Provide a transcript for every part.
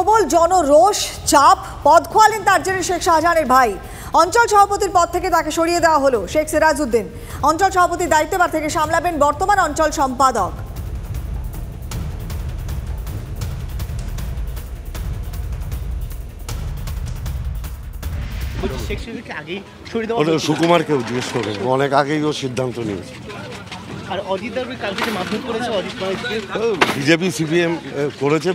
প্রবল জনরোষ চাপ পদ খোয়ালেন তার জেরে শেখ শাহজাহানের ভাই। অঞ্চল সভাপতির পদ থেকে তাকে সরিয়ে দেওয়া হলো। শেখ সিরাজউদ্দিন অঞ্চল সভাপতির দায়িত্ব এবার থেকে সামলাবেন বর্তমান অঞ্চল সম্পাদক। সুকুমারকেও জিজ্ঞেস করবেন, অনেক আগেই ও সিদ্ধান্ত নিয়েছে। বিজেপি সিপিএম করেছে,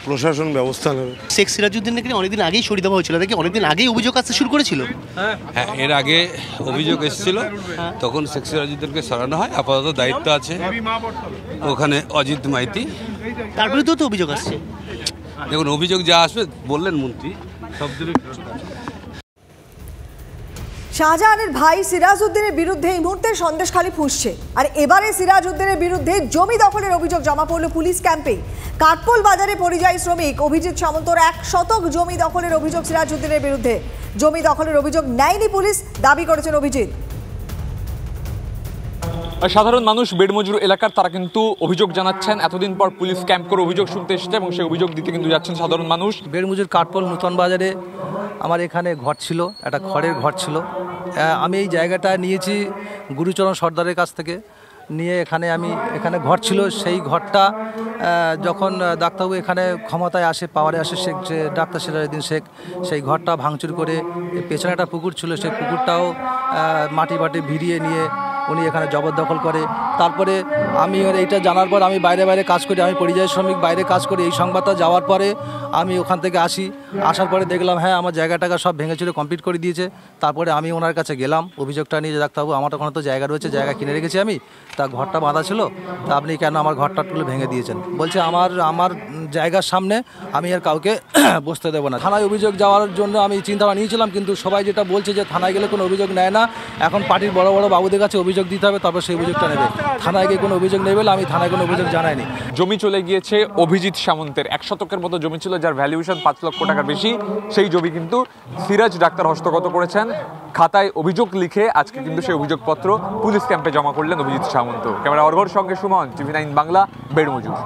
প্রশাসন ব্যবস্থা নেবে। শেখ সিরাজউদ্দিনকে অনেকদিন আগেই সরিয়ে দেওয়া হয়েছিল, নাকি অনেকদিন আগেই অভিযোগ আসতে শুরু করেছিল? হ্যাঁ, এর আগে অভিযোগ এসেছিল, তখন শেখ সিরাজউদ্দিনকে সরানো হয়। আপাতত দায়িত্ব আছে ওখানে অজিত মাইতি। তার বিরুদ্ধেও তো অভিযোগ আসছে। দেখুন, অভিযোগ যা আসবে বললেন মন্ত্রী, সব দিনই শাহজাহানের ভাই সিরাজউদ্দিনের বিরুদ্ধে এই মুহূর্তে সন্দেশখালী ফুঁসছে। আর এবারে সিরাজউদ্দিনের বিরুদ্ধে জমি দখলের অভিযোগ জমা পড়ল পুলিশ ক্যাম্পে। কাঠপোল বাজারে পরিযায়ী শ্রমিক অভিজিৎ সামন্তর 1 শতক জমি দখলের অভিযোগ সিরাজউদ্দিনের বিরুদ্ধে। জমি দখলের অভিযোগ নেয়নি পুলিশ, দাবি করেছেন অভিজিৎ। সাধারণ মানুষ বেড়মজুর এলাকার তারা কিন্তু অভিযোগ জানাচ্ছেন। এতদিন পর পুলিশ ক্যাম্প করে অভিযোগ শুনতে এসেছে এবং সেই অভিযোগ দিতে কিন্তু যাচ্ছেন সাধারণ মানুষ। বেড়মজুর কাঠপোল নতুন বাজারে আমার এখানে ঘর ছিল, একটা খড়ের ঘর ছিল। আমি এই জায়গাটা নিয়েছি গুরুচরণ সর্দারের কাছ থেকে নিয়ে। এখানে ঘর ছিল। সেই ঘরটা যখন ডাক্তারবাবু এখানে ক্ষমতায় আসে, পাওয়ারে আসে শেখ ডাক্তার সিরাজউদ্দিন শেখ, সেই ঘরটা ভাঙচুর করে পেছনে একটা পুকুর ছিল, সেই পুকুরটাও মাটি ভিড়িয়ে নিয়ে উনি এখানে জবরদখল করে। তারপরে আমি এইটা জানার পর আমি বাইরে কাজ করি, আমি পরিযায়ী শ্রমিক, বাইরে কাজ করি। এই সংবাদটা যাওয়ার পরে আমি ওখান থেকে আসার পরে দেখলাম হ্যাঁ আমার জায়গাটাকে সব ভেঙে চুরে কমপ্লিট করে দিয়েছে। তারপরে আমি ওনার কাছে গেলাম অভিযোগটা নিয়ে, যে ডাক্তারবাবু আমার ওখানে তো জায়গা রয়েছে, জায়গা কিনে রেখেছি আমি, তা ঘরটা বাঁধা ছিল, তা আপনি কেন আমার ঘরটা তুলে ভেঙে দিয়েছেন? বলছে আমার জায়গার সামনে আমি আর কাউকে বসতে দেবো না। থানায় অভিযোগ যাওয়ার জন্য আমি চিন্তা নিয়েছিলাম, কিন্তু সবাই যেটা বলছে যে থানায় গেলে কোনো অভিযোগ নেয় না, এখন পার্টির বড় বড় বাবুদের কাছে অভিযোগ দিতে হবে, তারপর সেই অভিযোগটা নেবে। থানায় গিয়ে কোনো অভিযোগ নেবে না, আমি থানায় কোনো অভিযোগ জানাইনি। জমি চলে গিয়েছে অভিজিৎ সামন্তের। 1 শতকের মতো জমি ছিল, যার ভ্যালুয়েশন 5 লক্ষ টাকার বেশি। সেই জমি কিন্তু সিরাজ ডাক্তার হস্তগত করেছেন। খাতায় অভিযোগ লিখে আজকে কিন্তু সেই অভিযোগপত্র পুলিশ ক্যাম্পে জমা করলেন অভিজিৎ সামন্ত। ক্যামেরা অর্ঘর সঙ্গে সুমন, TV9 বাংলা, বেড়মজুর।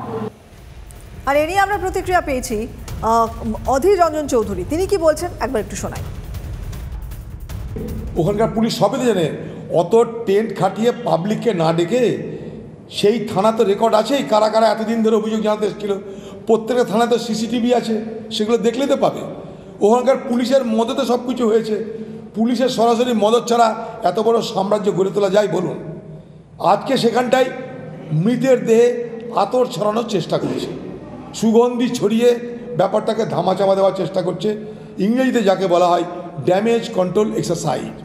আর এ নিয়ে আমরা প্রতিক্রিয়া পেয়েছি অধীর রঞ্জন চৌধুরী। তিনি কি বলছেন একবার একটু শোনাই। ওখানকার পুলিশ সবে জানে, অত টেন্ট খাটিয়ে পাবলিককে না ডেকে সেই থানা তো রেকর্ড আছেই, কারা কারা এতদিন ধরে অভিযোগ জানাতে এসেছিল। প্রত্যেকটা থানায় তো সিসিটিভি আছে, সেগুলো দেখলেই তো পাবে। ওখানকার পুলিশের মদতে সব কিছু হয়েছে। পুলিশের সরাসরি মদত ছাড়া এত বড় সাম্রাজ্য গড়ে তোলা যায় বলুন? আজকে সেখানটায় মৃতের দেহে আতর ছড়ানোর চেষ্টা করেছে, সুগন্ধি ছড়িয়ে ব্যাপারটাকে ধামাচাপা দেওয়ার চেষ্টা করছে। ইংরেজিতে যাকে বলা হয় ড্যামেজ কন্ট্রোল এক্সারসাইজ।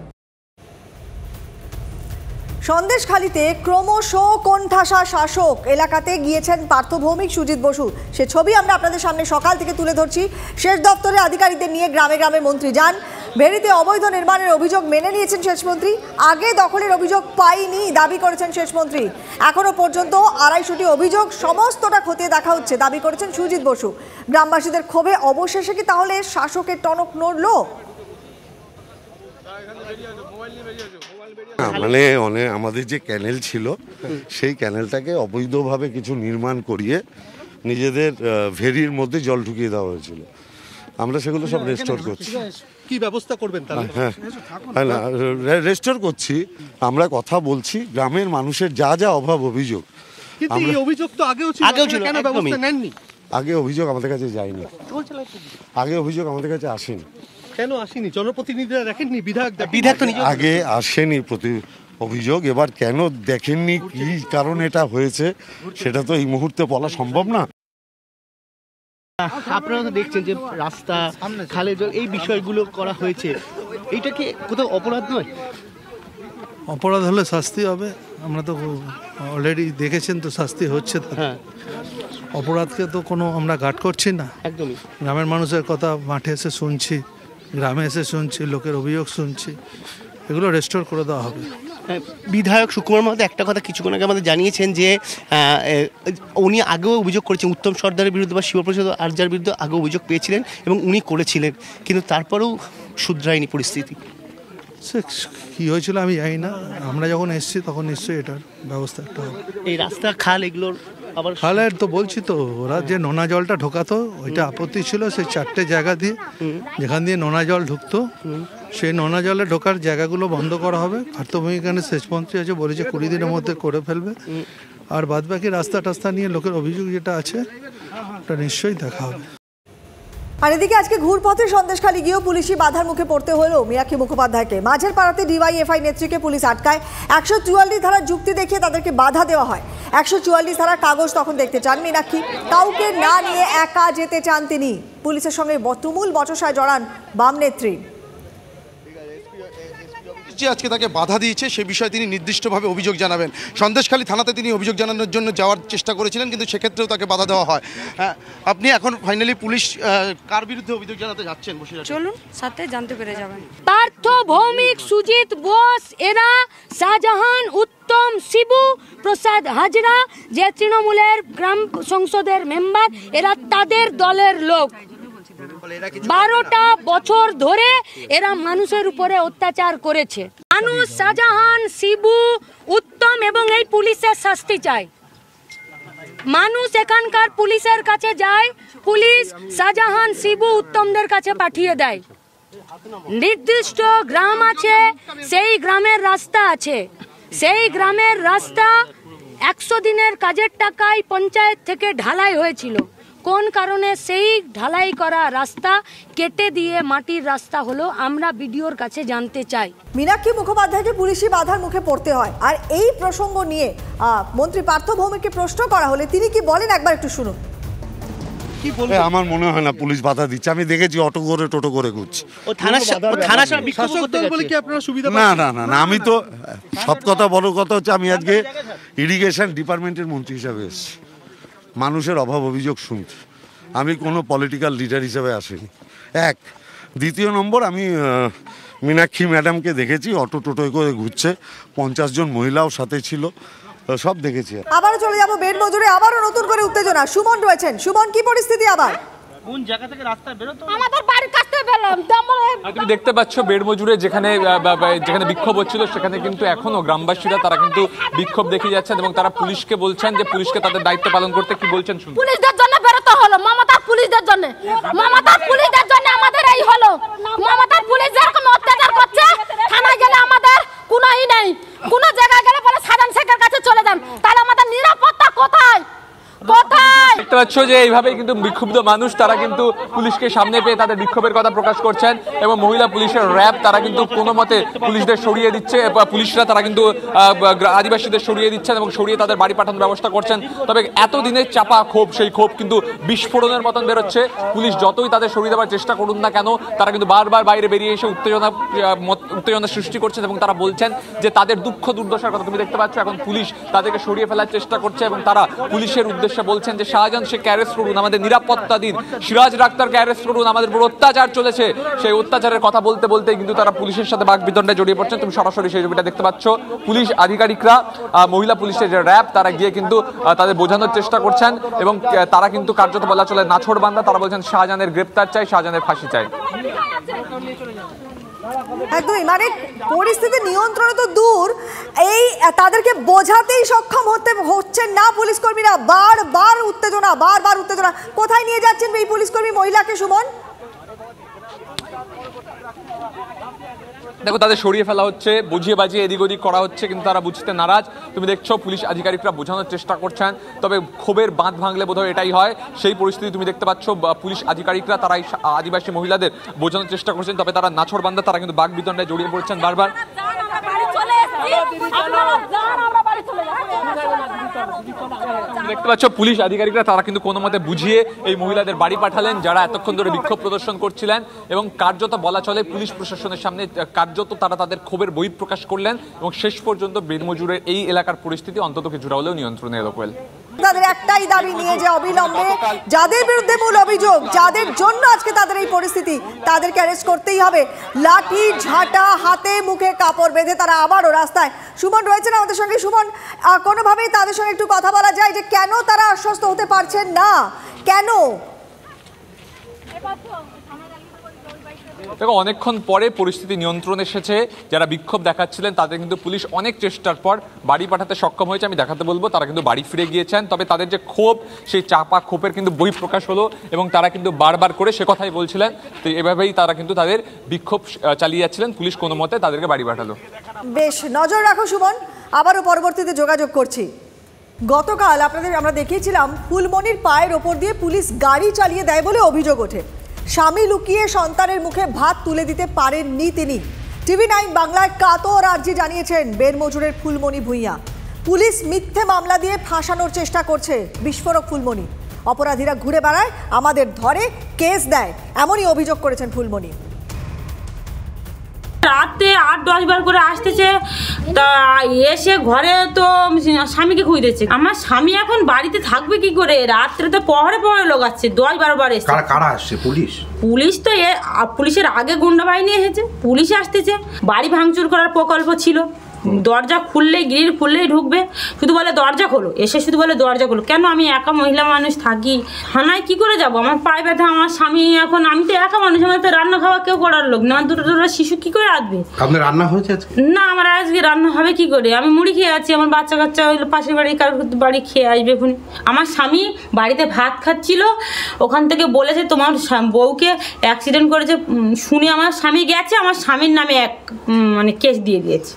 সন্দেশখালীতে ক্রমশ কোণঠাসা শাসক এলাকাতে গিয়েছেন পার্থ ভৌমিক, সুজিত বসু। সে ছবি আমরা আপনাদের সামনে সকাল থেকে তুলে ধরছি। শেষ দপ্তরে আধিকারিকদের নিয়ে গ্রামে গ্রামে মন্ত্রী যান। ভেরিতে অবৈধ নির্মাণের অভিযোগ মেনে নিয়েছেন শেষমন্ত্রী। আগে দখলের অভিযোগ পাইনি দাবি করেছেন শেষমন্ত্রী। এখনো পর্যন্ত 250টি অভিযোগ, সমস্তটা খতিয়ে দেখা হচ্ছে দাবি করেছেন সুজিত বসু। গ্রামবাসীদের ক্ষোভে অবশেষে কি তাহলে শাসকের টনক নড়ল? মানে আমাদের যে ক্যানেল ছিল, সেই ক্যানেলটাকে অবৈধভাবে কিছু নির্মাণ করিয়ে নিজেদের ভেরির মধ্যে জল ঢুকিয়ে দেওয়া হয়েছিল। আমরা সেগুলো সব রেস্টোর করছি। কি ব্যবস্থা করবেন তাহলে? হ্যাঁ, না রেস্টোর করছি, আমরা কথা বলছি। গ্রামের মানুষের যা যা অভাব অভিযোগ, অভিযোগ তো আগেও ছিল, কেন ব্যবস্থা নেননি? আগে অভিযোগ আমাদের কাছে যায়নি, আগে অভিযোগ আমাদের কাছে আসেনি। কেন আসেনি? জনপ্রতিনিধিরা দেখেননি? বিধায়ক আগে আসেনি অভিযোগ। এবার কেন দেখেননি, কি কারণ এটা হয়েছে, সেটা তো এই মুহূর্তে বলা সম্ভব না। আপনারা তো দেখছেন যে রাস্তা, খালে জল, এই বিষয়গুলো করা হয়েছে, এইটা কি কোথাও অপরাধ নয়? অপরাধ হলে শাস্তি হবে। আমরা তো অলরেডি দেখেছেন তো শাস্তি হচ্ছে। হ্যাঁ, অপরাধকে তো কোনো আমরা গার্ড করছি না। একদমই গ্রামের মানুষের কথা মাঠে এসে শুনছি, গ্রামে এসে শুনছি, লোকের অভিযোগ শুনছি, এগুলো রেস্টোর করে দেওয়া হবে। বিধায়ক সুকুমার মাহাতো একটা কথা কিছুক্ষণ আগে আমাদের জানিয়েছেন যে উনি আগেও অভিযোগ করেছেন উত্তম সর্দারের বিরুদ্ধে বা শিবপ্রসাদ আর্যার বিরুদ্ধে আগেও অভিযোগ পেয়েছিলেন এবং উনি করেছিলেন, কিন্তু তারপরেও শুধরায়নি পরিস্থিতি। সে কী হয়েছিল আমি জানি না, আমরা যখন এসেছি তখন নিশ্চয়ই এটার ব্যবস্থা একটা হবে। এই রাস্তা খাল এগুলোর আবার খালের তো বলছি তো, ওরা যে নোনা জলটা ঢোকাতো ওইটা আপত্তি ছিল, সেই 4টে জায়গা দিয়ে যেখান দিয়ে নোনা জল ঢুকতো সেই নোনা জলে ঢোকার জায়গাগুলো বন্ধ করা হবে। পার্থভূমিকানে সেচমন্ত্রী আছে, বলেছে 20 দিনের মধ্যে করে ফেলবে। আর বাদবাকি রাস্তা টাস্তা নিয়ে লোকের অভিযোগ যেটা আছে ওটা নিশ্চয়ই দেখা হবে। আর এদিকে আজকে ঘুরপথে সন্দেশখালী গিয়েও পুলিশি বাধার মুখে পড়তে হলো মীনাক্ষী মুখোপাধ্যায়কে। মাঝের পাড়াতে ডিওয়াইএফআই নেত্রীকে পুলিশ আটকায়। 144 ধারার যুক্তি দেখিয়ে তাদেরকে বাধা দেওয়া হয়। 144 ধারার কাগজ তখন দেখতে চান মীনাক্ষী, কাউকে না নিয়ে একা যেতে চান তিনি। পুলিশের সঙ্গে তুমুল বচসায় জড়ান বাম নেত্রী। যে আজকে তাকে বাধা দিয়েছে সে বিষয়ে তিনি নির্দিষ্টভাবে অভিযোগ জানাবেন। সন্দেশখালী থানাতে তিনি অভিযোগ জানানোর জন্য যাওয়ার চেষ্টা করেছিলেন, কিন্তু সেক্ষেত্রেও তাকে বাধা দেওয়া হয়। হ্যাঁ, আপনি এখন ফাইনালি পুলিশ কার বিরুদ্ধে অভিযোগ জানাতে যাচ্ছেন? চলুন সাথে জানতে পেরে যাবেন। পার্থ ভৌমিক, সুজিত বোস, এরা শাহজাহান, উত্তম, শিবু প্রসাদ হাজরা যে তৃণমূলের গ্রাম সংসদের মেম্বার, এরা তাদের দলের লোক। 12টা বছর ধরে এরা মানুষের উপরে অত্যাচার করেছে। মানুষ শাহজাহান, শিবু, উত্তম এবং এই পুলিশের শাস্তি চায়। মানুষ এখানকার পুলিশের কাছে যায়, পুলিশ শাহজাহান, শিবু, উত্তমদের কাছে পাঠিয়ে দেয়। নির্দিষ্ট গ্রাম আছে, সেই গ্রামের রাস্তা আছে, সেই গ্রামের রাস্তা 100 দিনের কাজের টাকায় পঞ্চায়েত থেকে ঢালাই হয়েছিল। কোন কারণে সেই ঢালাই করা রাস্তা কেটে দিয়ে মাটির রাস্তা হলো, আমরা বিডিওর কাছে জানতে চাই। মীনাক্ষী মুখোপাধ্যায়কে পুলিশি বাধার মুখে পড়তে হয়। আর এই প্রসঙ্গ নিয়ে মন্ত্রী পার্থ ভৌমিককে প্রশ্ন করা হলে তিনি কি বলেন একবার একটু শুনুন। আমার মনে হয় না পুলিশ বাধা দিচ্ছে, আমি দেখেছি অটো করে টোটো করে ঘুরছি। না না না না, আমি তো সব কথা বড় কথা হচ্ছে আমি আজকে ইরিগেশন ডিপার্টমেন্টের মন্ত্রী হিসাবে এসেছি মানুষের অভাব অভিযোগ শুনতে। আমি কোনো পলিটিক্যাল লিডার হিসেবে আসিনি। এক, দ্বিতীয় নম্বর, আমি মীনাক্ষী ম্যাডামকে দেখেছি অটো টোটোয় করে ঘুরছে, 50 জন মহিলাও সাথে ছিল, সব দেখেছি। আবারও চলে যাবো বেড মজুরে, আবারও নতুন করে উত্তেজনা। সুমন রয়েছেন। সুমন, কি পরিস্থিতি আবার? কোন জায়গা থেকে রাস্তায় বেরোতো? আমাদের বাড়ির কাছ থেকে বেরলাম। তুমি দেখতে পাচ্ছ বেড়মজুরে যেখানে যেখানে বিক্ষোভ হচ্ছিল সেখানে কিন্তু এখনো গ্রামবাসীরা তারা কিন্তু বিক্ষোভ দেখে যাচ্ছেন এবং তারা পুলিশকে বলছেন যে পুলিশকে তাদের দায়িত্ব পালন করতে। কি বলছেন শুনুন। পুলিশদের জন্য বেরোতে হলো, মমতার পুলিশদের জন্য, মমতার পুলিশদের জন্য আমাদের এই হলো। মমতার পুলিশ যেরকম অত্যাচার করছে, থানায় গেলে আমাদের কোনোই নেই, কোনো জায়গায় গেলে বলে সাজান শেখের কাছে চলে যান, তাহলে আমাদের নিরাপত্তা কোথায়? দেখতে পাচ্ছ যে এইভাবেই কিন্তু বিক্ষুব্ধ মানুষ তারা কিন্তু পুলিশকে সামনে পেয়ে তাদের বিক্ষোভের কথা প্রকাশ করছেন এবং মহিলা পুলিশের র্যাব তারা কিন্তু কোনো মতে পুলিশদের সরিয়ে দিচ্ছে, পুলিশরা তারা কিন্তু আদিবাসীদের সরিয়ে দিচ্ছেন এবং সরিয়ে তাদের বাড়ি পাঠানোর ব্যবস্থা করছেন। তবে এতদিনের চাপা ক্ষোভ, সেই ক্ষোভ কিন্তু বিস্ফোরণের মতন বেরোচ্ছে। পুলিশ যতই তাদের সরিয়ে দেওয়ার চেষ্টা করুন না কেন, তারা কিন্তু বারবার বাইরে বেরিয়ে এসে উত্তেজনা সৃষ্টি করছেন এবং তারা বলছেন যে তাদের দুঃখ দুর্দশার কথা। তুমি দেখতে পাচ্ছ এখন পুলিশ তাদেরকে সরিয়ে ফেলার চেষ্টা করছে এবং তারা পুলিশের উদ্দেশ্যে বলছেন যে শাহজাহান শেখকে অ্যারেস্ট করুন, আমাদের নিরাপত্তা দিন, সিরাজ ডাক্তারকে অ্যারেস্ট করুন, আমাদের উপর অত্যাচার চলেছে। সেই অত্যাচারের কথা বলতে বলতে কিন্তু তারা পুলিশের সাথে বাকবিতণ্ডায় জড়িয়ে পড়ছেন। তুমি সরাসরি সেই ছবিটা দেখতে পাচ্ছ। পুলিশ আধিকারিকরা, মহিলা পুলিশের যে র্যাব, তারা গিয়ে কিন্তু তাদের বোঝানোর চেষ্টা করছেন এবং তারা কিন্তু কার্যত বলা চলে নাছোড়বান্দা। তারা বলছেন শাহজাহানের গ্রেপ্তার চাই, শাহজাহানের ফাঁসি চাই। একদমই, মানে পরিস্থিতি নিয়ন্ত্রণে তো দূর, এই তাদেরকে বোঝাতেই সক্ষম হচ্ছেন না পুলিশ কর্মীরা। বারবার উত্তেজনা, বারবার উত্তেজনা। কোথায় নিয়ে যাচ্ছেন এই পুলিশ কর্মী মহিলাকে সুমন? দেখো তাদের সরিয়ে ফেলা হচ্ছে, বুঝিয়ে বাজিয়ে এদিক ওদিক করা হচ্ছে, কিন্তু তারা বুঝতে নারাজ। তুমি দেখছো পুলিশ আধিকারিকরা বোঝানোর চেষ্টা করছেন, তবে ক্ষোভের বাঁধ ভাঙলে বোধহয় এটাই হয়। সেই পরিস্থিতি তুমি দেখতে পাচ্ছ। পুলিশ আধিকারিকরা তারা আদিবাসী মহিলাদের বোঝানোর চেষ্টা করছেন, তবে তারা নাছোড়বান্দা, তারা কিন্তু বাকবিতণ্ডায় জড়িয়ে পড়ছেন বারবার। দেখতে পাচ্ছ পুলিশ আধিকারিকরা তারা কিন্তু কোনো মতে বুঝিয়ে এই মহিলাদের বাড়ি পাঠালেন যারা এতক্ষণ ধরে বিক্ষোভ প্রদর্শন করছিলেন এবং কার্যত বলা চলে পুলিশ প্রশাসনের সামনে কার্যত তারা তাদের ক্ষোভের বহিঃপ্রকাশ করলেন এবং শেষ পর্যন্ত বেড়মজুরের এই এলাকার পরিস্থিতি অন্তত কিছুটা হলেও নিয়ন্ত্রণে এলো। তাদের একটাই দাবি নিয়ে যে অবিলম্বে যাদের বিরুদ্ধে মূল অভিযোগ, যাদের জন্য আজকে তাদের এই পরিস্থিতি, তাদেরকে অ্যারেস্ট করতেই হবে। লাঠি ঝাঁটা হাতে, মুখে কাপড় বেঁধে তারা আবারও রাস্তায়। সুমন রয়েছেন আমাদের সঙ্গে। সুমন, কোনোভাবেই তাদের সঙ্গে একটু কথা বলা যায় যে কেন তারা আশ্বস্ত হতে পারছেন না, কেন? দেখো অনেকক্ষণ পরে পরিস্থিতি নিয়ন্ত্রণে এসেছে। যারা বিক্ষোভ দেখাচ্ছিলেন তাদের কিন্তু পুলিশ অনেক চেষ্টার পর বাড়ি পাঠাতে সক্ষম হয়েছে। আমি দেখাতে বলবো তারা কিন্তু বাড়ি ফিরে গিয়েছেন, তবে তাদের যে ক্ষোভ, সেই চাপা ক্ষোভের কিন্তু বহিঃপ্রকাশ হলো এবং তারা কিন্তু বারবার করে সে কথাই বলছিলেন। তো এভাবেই তারা কিন্তু তাদের বিক্ষোভ চালিয়ে যাচ্ছিলেন। পুলিশ কোনো মতে তাদেরকে বাড়ি পাঠালো। বেশ, নজর রাখো সুমন, আবারও পরবর্তীতে যোগাযোগ করছি। গতকাল আমরা দেখিয়েছিলাম ফুলমণির পায়ের ওপর দিয়ে পুলিশ গাড়ি চালিয়ে দেয় বলে অভিযোগ ওঠে। স্বামী লুকিয়ে সন্তানের মুখে ভাত তুলে দিতে পারেননি তিনি। TV9 বাংলায় কাতর আর্জি জানিয়েছেন বেনমজুরের ফুলমণি ভূঁইয়া। পুলিশ মিথ্যে মামলা দিয়ে ফাঁসানোর চেষ্টা করছে বিস্ফোরক ফুলমণি। অপরাধীরা ঘুরে বেড়ায়, আমাদের ধরে, কেস দেয়, এমনই অভিযোগ করেছেন ফুলমণি। রাতে 8-10 বার করে আসতেছে, তা এসে ঘরে তো স্বামীকে খুঁজতেছে। আমার স্বামী এখন বাড়িতে থাকবে কি করে? রাত্রে তো পহরে লোক আসছে, 10-12 বার এসছে। কারা আসছে? পুলিশ তো পুলিশের আগে গুন্ডা বাহিনী এসেছে, পুলিশ আসতেছে। বাড়ি ভাঙচুর করার প্রকল্প ছিল, দরজা খুললেই গ্রিল খুললেই ঢুকবে, শুধু বলে দরজা খোলো, এসে শুধু বলে দরজা খোলো। কেন? আমি একা মহিলা মানুষ থাকি, থানায় কি করে যাব? আমার পায়ে ব্যথা, আমার স্বামী এখন, আমি তো একা মানুষ, আমার তো রান্না খাওয়া কেউ করার লোক না, আমার দুটো শিশু কি করে আসবে? আপনার রান্না হয়েছে না, আমার আজকে রান্না হবে কি করে? আমি মুড়ি খেয়ে আছি, আমার বাচ্চা কাচ্চা হইলো পাশের বাড়ি কারোর বাড়ি খেয়ে আসবে এখনই। আমার স্বামী বাড়িতে ভাত খাচ্ছিল, ওখান থেকে বলেছে তোমার বউকে অ্যাক্সিডেন্ট করেছে শুনে আমার স্বামী গেছে, আমার স্বামীর নামে কেস দিয়ে দিয়েছে।